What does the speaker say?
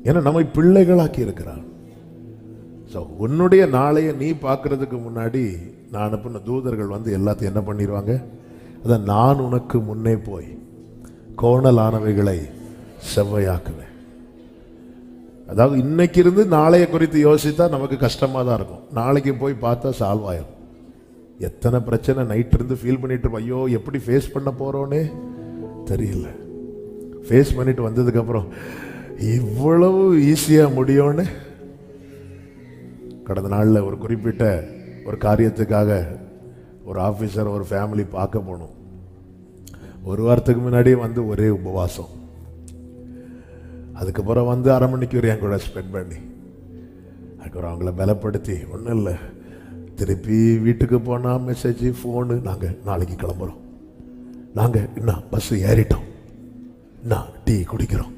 ஏன்னா நம்மை பிள்ளைகளாக்கி இருக்கிறார். ஸோ உன்னுடைய நாளைய நீ பார்க்கறதுக்கு முன்னாடி நான் அனுப்பின தூதர்கள் வந்து எல்லாத்தையும் என்ன பண்ணிடுவாங்க? அதான் நான் உனக்கு முன்னே போய் கோணலானவைகளை செவ்வையாக்குவேன். அதாவது இன்னைக்கு இருந்து நாளைய குறித்து யோசித்தா நமக்கு கஷ்டமாக தான் இருக்கும். நாளைக்கு போய் பார்த்தா சால்வ் ஆயிரும். எத்தனை பிரச்சனை நைட் இருந்து ஃபீல் பண்ணிட்டு இருப்போம். ஐயோ எப்படி ஃபேஸ் பண்ண போறோன்னே தெரியல. ஃபேஸ் பண்ணிட்டு வந்ததுக்கப்புறம் இவ்வளவு ஈஸியாக முடியும்னு. கடந்த நாளில் ஒரு குறிப்பிட்ட ஒரு காரியத்துக்காக ஒரு ஆஃபீஸர் ஒரு ஃபேமிலி பார்க்க போனோம். ஒரு வாரத்துக்கு முன்னாடியே வந்து ஒரே உபவாசம். அதுக்கப்புறம் வந்து அரை மணிக்கு என் கூட ஸ்பெண்ட் பண்ணி அதுக்கப்புறம் அவங்கள பலப்படுத்தி ஒன்றும் இல்லை, திருப்பி வீட்டுக்கு போனால் மெசேஜ் ஃபோனு, நாங்கள் நாளைக்கு கிளம்புறோம், நாங்கள் இன்னும் பஸ்ஸு ஏறிட்டோம், இன்னும் டீ குடிக்கிறோம்.